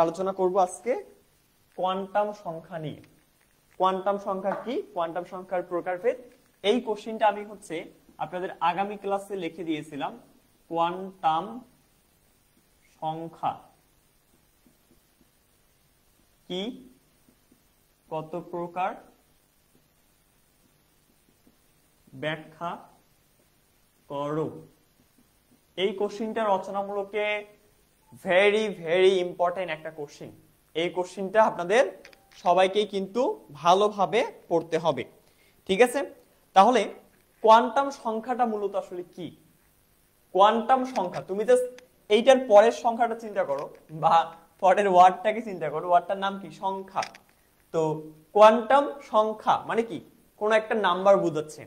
আলোচনা করব আজকে কোয়ান্টাম সংখ্যা নিয়ে। কোয়ান্টাম সংখ্যা কি, কোয়ান্টাম সংখ্যার প্রকারভেদ, এই কোশ্চেনটা আমি আপনাদের আগামী ক্লাসে লিখে দিয়েছিলাম। কোয়ান্টাম সংখ্যা কি, কত প্রকার, ব্যাখ্যা করো। এই কোশ্চেনটা রচনামূলকে ভেরি ভেরি ইম্পর্টেন্ট একটা কোশ্চেন। এই কোশ্চেনটা আপনাদের সবাইকেই কিন্তু ভালোভাবে পড়তে হবে, ঠিক আছে? তাহলে কোয়ান্টাম সংখ্যাটা মূলত আসলে কি? কোয়ান্টাম সংখ্যা, তুমি জাস্ট এইটার পরের সংখ্যাটা চিন্তা করো বা পরের ওয়ার্ডটাকে চিন্তা করো, ওয়ার্ডটার নাম কি? সংখ্যা। তো কোয়ান্টাম সংখ্যা মানে কি? কোন একটা নাম্বার বোঝাচ্ছে,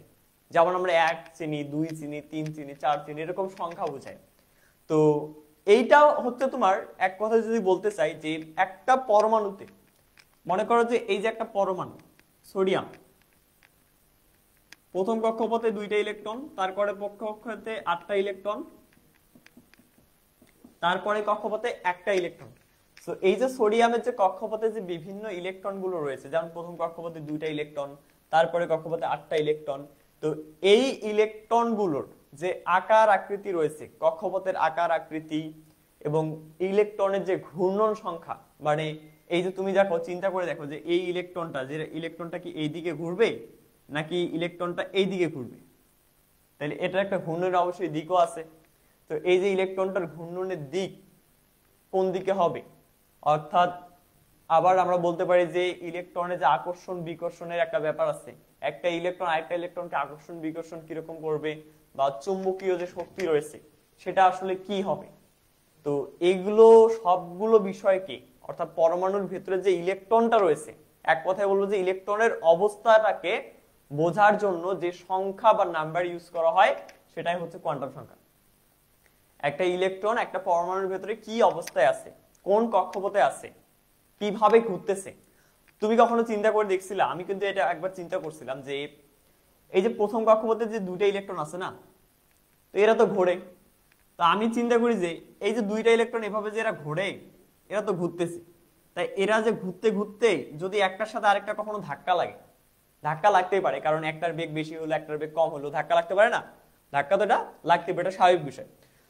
যেমন আমরা 1 চিনি, 2 চিনি, 3 চিনি, 4 চিনি, এরকম সংখ্যা বোঝায়। তো এইটা হচ্ছে তোমার, এক কথা যদি বলতে চাই, যে একটা পরমাণুতে, মনে করো যে এই যে একটা পরমাণু সোডিয়াম, প্রথম কক্ষপথে 2টা ইলেকট্রন, তারপরে কক্ষপথে 8টা ইলেকট্রন, তারপরে কক্ষপথে 1টা ইলেকট্রন। সো এই যে সোডিয়ামের যে কক্ষপথে যে বিভিন্ন ইলেকট্রন গুলো রয়েছে, যেমন প্রথম কক্ষপথে 2টা ইলেকট্রন, তারপরে কক্ষপথে 8টা ইলেকট্রন, তো এই ইলেকট্রন গুলোর যে আকার আকৃতি রয়েছে, কক্ষপথের আকার আকৃতি এবং ইলেকট্রনের যে ঘূর্ণন সংখ্যা, মানে এই যে তুমি দেখো, চিন্তা করে দেখো যে এই ইলেকট্রনটা কি এই দিকে ঘুরবে নাকি ইলেকট্রনটা এই দিকে ঘুরবে? তাহলে এটা একটা ঘূর্ণনের অবশ্যই দিকও আছে। তো এই যে ইলেকট্রনটার ঘূর্ণনের দিক কোন দিকে হবে, অর্থাৎ আবার আমরা বলতে পারি যে ইলেকট্রনের যে আকর্ষণ বিকর্ষণের একটা ব্যাপার আছে, একটা ইলেকট্রন আরেকটা ইলেকট্রনকে আকর্ষণ বিকর্ষণ কিরকম করবে, বা চুম্বকীয় যে শক্তি রয়েছে সেটা আসলে কি হবে। তো এগুলো সবগুলো বিষয়কে, অর্থাৎ পরমাণুর ভেতরে যে ইলেকট্রনটা রয়েছে, এক কথায় বলবো যে ইলেকট্রনের অবস্থাটাকে বোঝার জন্য যে সংখ্যা বা নাম্বার ইউজ করা হয় সেটাই হচ্ছে কোয়ান্টাম সংখ্যা। একটা ইলেকট্রন একটা পরমাণুর ভেতরে কি অবস্থায় আছে, কোন কক্ষপথে আছে, কিভাবে ঘুরতেছে, তুমি কখনো চিন্তা করে দেখছিলা? আমি কিন্তু এটা একবার চিন্তা করছিলাম যে এই যে প্রথম কক্ষপথে যে 2টা ইলেকট্রন আছে না, তো এরা তো ঘোরে। তো আমি চিন্তা করি যে এই যে 2টা ইলেকট্রন এভাবে যে এরা ঘোরে, এরা তো ঘুরতেছে, তাই এরা যে ঘুরতে ঘুরতে যদি একটার সাথে আরেকটা কখনো ধাক্কা লাগে, ধাক্কা লাগতেই পারে, কারণ একটার বেগ বেশি হলো একটার বেগ কম হলো ধাক্কা লাগতে পারে না? ধাক্কা তো এটা লাগতে পারে, এটা স্বাভাবিক বিষয়।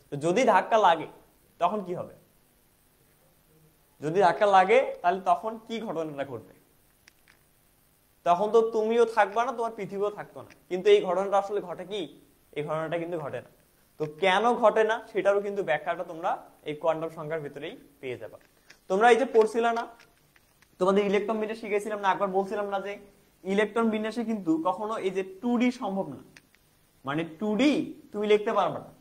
তো যদি ধাক্কা লাগে তখন কি হবে? যদি ধাক্কা লাগে তাহলে তখন কি ঘটনাটা ঘটবে? তখন তো তুমিও থাকবা না, তোমার পৃথিবীও থাকতো না। কিন্তু এই ঘটনাটা আসলে ঘটে কি? এই ঘটনাটা কিন্তু ঘটে না। তো কেন ঘটে না সেটারও কিন্তু ব্যাখ্যাটা তোমরা এই কোয়ান্টাম সংখ্যার ভিতরেই পেয়ে যাবে। তোমরা এই যে পড়ছিলে না, তোমাদের ইলেকট্রন বিন্যাস শিখেছিলাম না, একবার বলছিলাম না যে ইলেকট্রন বিন্যাসে কিন্তু কখনো এই যে 2D সম্ভব না, মানে 2D তুমি লিখতে পারবে না।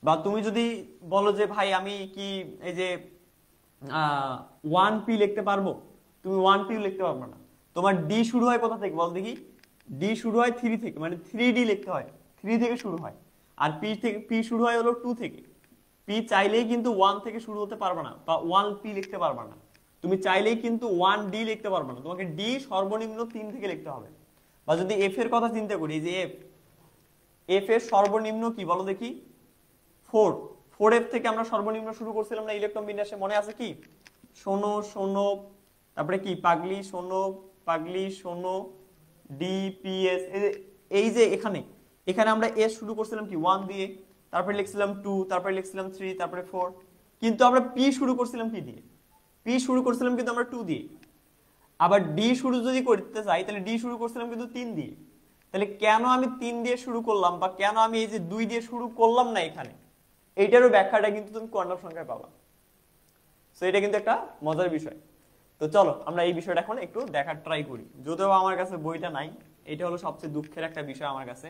বা তুমি যদি বলো যে ভাই আমি কি এই যে 1p লিখতে পারবো, তুমি 1p লিখতে পারবে না। তোমার ডি শুরু হয় কোথা থেকে বল দেখি? ডি শুরু হয় 3 থেকে, মানে 3D লিখতে হয়, 3 থেকে শুরু হয়। আর পি শুরু হয় হলো 2 থেকে। পি চাইলেই কিন্তু 1 থেকে শুরু হতে পারবে না, বা 1p লিখতে পারবে না। তুমি চাইলেই কিন্তু 1d লিখতে পারবে না, তোমাকে ডি সর্বনিম্ন 3 থেকে লিখতে হবে। বা যদি এফ এর কথা চিন্তা করি, যে এফ এর সর্বনিম্ন কি বলো দেখি? 4f থেকে আমরা সর্বনিম্ন শুরু করছিলাম না ইলেকট্রন বিন্যাসে, মনে আছে কি? শোনো শোনো, তারপরে কি পাগলি শোনো, পাগলি শোনো, ডিপিএস। এই যে এখানে এখানে আমরা এস শুরু করছিলাম কি 1 দিয়ে, তারপরে লিখছিলাম 2, তারপরে লিখছিলাম 3, তারপরে 4। কিন্তু আমরা পি শুরু করছিলাম কি দিয়ে? পি শুরু করছিলাম কিন্তু আমরা 2 দিয়ে। আবার ডি শুরু যদি করতে চাই তাহলে ডি শুরু করছিলাম কিন্তু 3 দিয়ে। তাহলে কেন আমি 3 দিয়ে শুরু করলাম, বা কেন আমি এই যে 2 দিয়ে শুরু করলাম না এখানে, এইটারও ব্যাখ্যাটা কিন্তু তুমি কোয়ান্টাম সংখ্যায় পাবা। সো এটা কিন্তু একটা মজার বিষয়। তো চলো আমরা এই বিষয়টা এখন একটু দেখার ট্রাই করি, যদিও আমার কাছে বইটা নাই। এটা হলো সবচেয়ে দুঃখের একটা বিষয় আমার কাছে।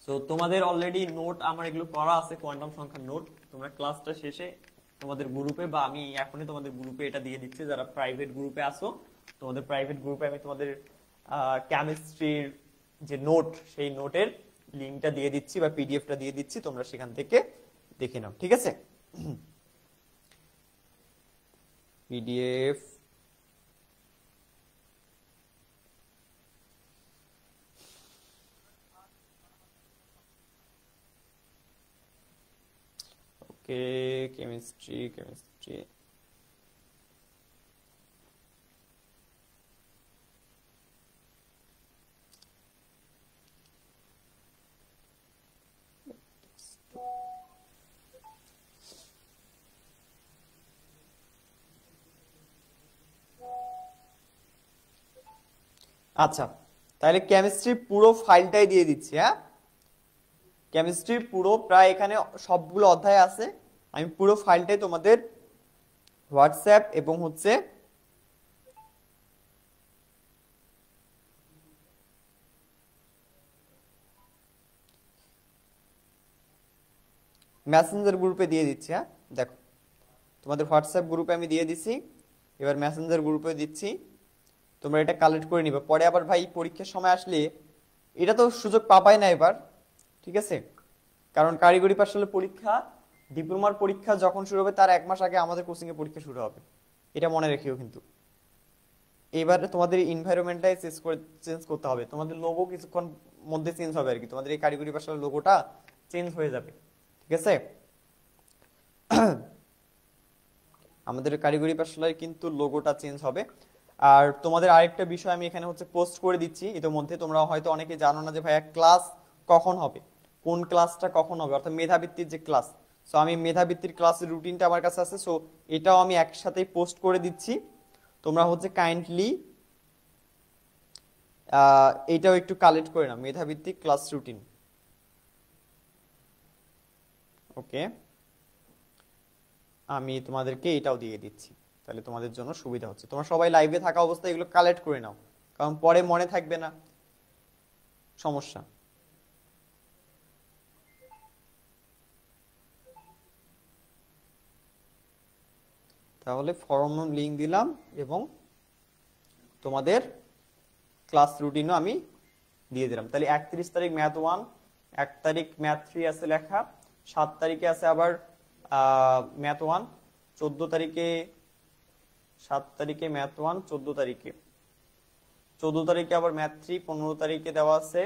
সো তোমাদের অলরেডি নোট আমার এগুলো করা আছে, কোয়ান্টাম সংখ্যার নোট। তোমরা ক্লাসটা শেষে তোমাদের গ্রুপে, বা আমি এখনই তোমাদের গ্রুপে এটা দিয়ে দিচ্ছি, যারা প্রাইভেট গ্রুপে আসো তোমাদের প্রাইভেট গ্রুপে আমি তোমাদের কেমিস্ট্রির যে নোট, সেই নোটের লিঙ্কটা দিয়ে দিচ্ছি বা পিডিএফটা দিয়ে দিচ্ছি, তোমরা সেখান থেকে দেখে নাও, ঠিক আছে? পিডিএফ ওকে, কেমিস্ট্রি। আচ্ছা, তাহলে কেমিস্ট্রি পুরো ফাইলটাই দিয়ে দিচ্ছি। হ্যাঁ, কেমিস্ট্রি পুরো প্রায় এখানে সবগুলো অধ্যায় আছে, আমি পুরো ফাইলটাই তোমাদের হোয়াটসঅ্যাপ এবং হচ্ছে মেসেঞ্জার গ্রুপে দিয়ে দিচ্ছি। হ্যাঁ, দেখো তোমাদের হোয়াটসঅ্যাপ গ্রুপে আমি দিয়ে দিচ্ছি, এবার মেসেঞ্জার গ্রুপে দিচ্ছি, তোমরা এটা কালেক্ট করে নিবে। পরে আবার ভাই পরীক্ষার সময় আসলে এটা তো সুযোগ পাবাই না এবার, ঠিক আছে? কারণ কারিগরি পাঠশালার পরীক্ষা, ডিপ্লোমার পরীক্ষা যখন শুরু হবে তার 1 মাস আগে আমাদের কোচিং এ পরীক্ষা শুরু হবে, এটা মনে রেখেও। কিন্তু এবারে তোমাদের এনভায়রনমেন্টটাই চেঞ্জ করতে হবে, তোমাদের লোগো কিছুক্ষণ মধ্যে চেঞ্জ হবে আর কি, তোমাদের এই কারিগরি পাঠশালার লোগোটা চেঞ্জ হয়ে যাবে, ঠিক আছে? আমাদের কারিগরি পাঠশালায় কিন্তু লোগোটা চেঞ্জ হবে। আর তোমাদের আরেকটা বিষয় আমি এখানে হচ্ছে পোস্ট করে দিচ্ছি ইতিমধ্যে, তোমরা হয়তো অনেকে জানো না যে ভাইয়া ক্লাস কখন হবে, কোন ক্লাসটা কখন হবে, অর্থাৎ মেধাবৃত্তির যে ক্লাস। সো আমি মেধাবৃত্তির ক্লাসের রুটিনটা আমার কাছে আছে, সো এটাও আমি একসাথেই পোস্ট করে দিচ্ছি। তোমরা হচ্ছে কাইন্ডলি এটাও একটু কালেক্ট করে নাও, মেধাবৃত্তিক ক্লাস রুটিন। ওকে, আমি তোমাদেরকে এটাও দিয়ে দিচ্ছি, তাহলে তোমাদের জন্য সুবিধা হচ্ছে। তোমরা সবাই লাইভে থাকা অবস্থায় এগুলো কালেক্ট করে নাও, কারণ পরে মনে থাকবে না, সমস্যা। তাহলে ফর্ম লিংক দিলাম এবং তোমাদের ক্লাস রুটিনও আমি দিয়ে দিলাম। তাহলে 31 তারিখ ম্যাথ 1, 1 তারিখ ম্যাথ 3 আছে লেখা, 7 তারিখে আছে আবার ম্যাথ 1, 14 তারিখে 7 তারিখে ম্যাথ 1, 14 তারিখে আবার ম্যাথ 3, 15 তারিখে দেওয়া আছে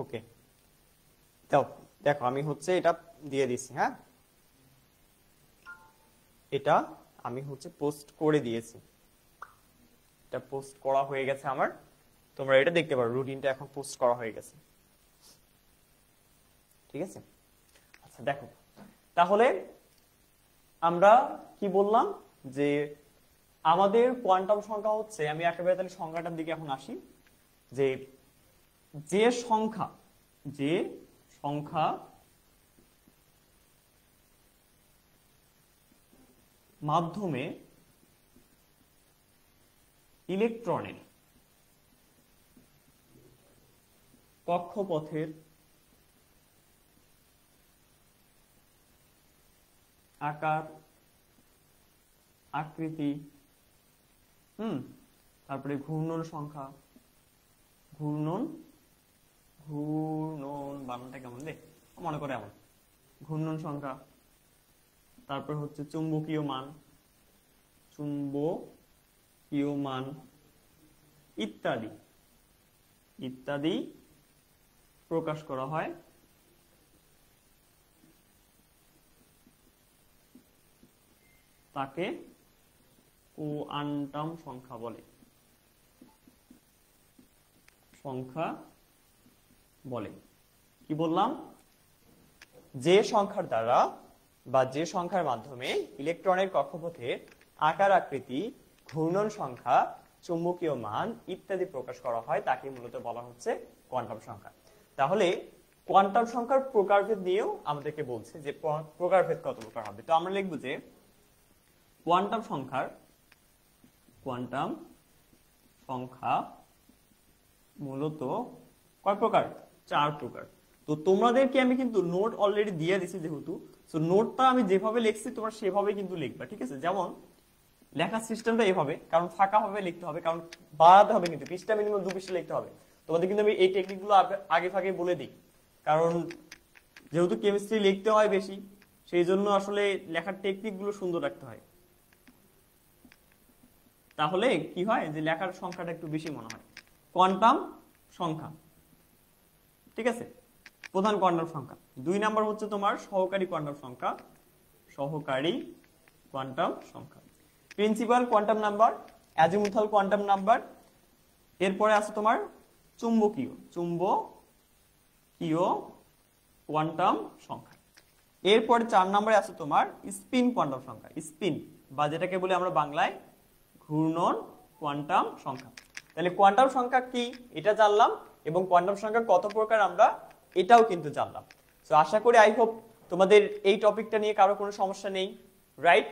ওকে, দাও দেখো আমি হচ্ছে এটা দিয়ে দিচ্ছি। হ্যাঁ, এটা আমি হচ্ছে পোস্ট করে দিয়েছি, এটা পোস্ট করা হয়ে গেছে আমার, তোমরা এটা দেখতে পারো, রুটিনটা এখন পোস্ট করা হয়ে গেছে, ঠিক আছে? আচ্ছা দেখো, তাহলে আমরা কি বললাম যে আমাদের কোয়ান্টাম সংখ্যা হচ্ছে, আমি একেবারে তাহলে সংখ্যাটার দিকে এখন আসি, যে যে সংখ্যা মাধ্যমে ইলেকট্রনের কক্ষপথের আকার আকৃতি, তারপরে ঘূর্ণন সংখ্যা, ঘূর্ণন বানানটা কেমন রে, মনে করে এমন, ঘূর্ণন সংখ্যা, তারপর হচ্ছে চুম্বকীয় মান ইত্যাদি ইত্যাদি প্রকাশ করা হয় তাকে কোয়ান্টাম সংখ্যা বলে, কি বললাম? যে সংখ্যার দ্বারা বা যে সংখ্যার মাধ্যমে ইলেকট্রনের কক্ষপথের আকার আকৃতি, ঘূর্ণন সংখ্যা, চুম্বকীয় মান ইত্যাদি প্রকাশ করা হয় তাকে মূলত বলা হচ্ছে কোয়ান্টাম সংখ্যা। তাহলে কোয়ান্টাম সংখ্যার প্রকারভেদ নিয়েও আমাদেরকে বলছে যে প্রকারভেদ কত প্রকার হবে। তো আমরা লিখব যে কোয়ান্টাম সংখ্যা মূলত কয় প্রকার? 4 প্রকার। তো তোমাদেরকে আমি কিন্তু নোট অলরেডি দিয়ে দিছি যেহেতু, সো নোটটা আমি যেভাবে লিখছি তোমরা সেভাবে কিন্তু লিখবা, ঠিক আছে? যেমন লেখার সিস্টেমটা এইভাবে, কারণ ফাঁকা ভাবে লিখতে হবে, কারণ বাড়াতে হবে, কিন্তু পৃষ্ঠা মিনিমাম 2 পৃষ্ঠা লিখতে হবে। তোমাদের কিন্তু আমি এই টেকনিকগুলো আগে ফাঁকে বলে দিই, কারণ যেহেতু কেমিস্ট্রি লিখতে হয় বেশি, সেই জন্য আসলে লেখার টেকনিকগুলো সুন্দর রাখতে হয়, তাহলে কি হয় যে লেখার সংখ্যাটা একটু বেশি মনে হয়। কোয়ান্টাম সংখ্যা, ঠিক আছে, প্রধান কোয়ান্টাম সংখ্যা। 2 নাম্বার হচ্ছে তোমার সহকারী কোয়ান্টাম সংখ্যা, সহকারী কোয়ান্টাম সংখ্যা। Principal quantum number, azimuthal quantum number. এরপরে আছে তোমার চুম্বকীয় কোয়ান্টাম সংখ্যা। এরপরে 4 নম্বরে আছে তোমার স্পিন কোয়ান্টাম সংখ্যা, স্পিন বা যেটাকে বলি আমরা বাংলায় ঘূর্ণন কোয়ান্টাম সংখ্যা। তাহলে কোয়ান্টাম সংখ্যা কি এটা জানলাম, এবং কোয়ান্টাম সংখ্যা কত প্রকার আমরা এটাও কিন্তু জানলাম। সো আশা করি আই হোপ তোমাদের এই টপিকটা নিয়ে কারো কোনো সমস্যা নেই, রাইট?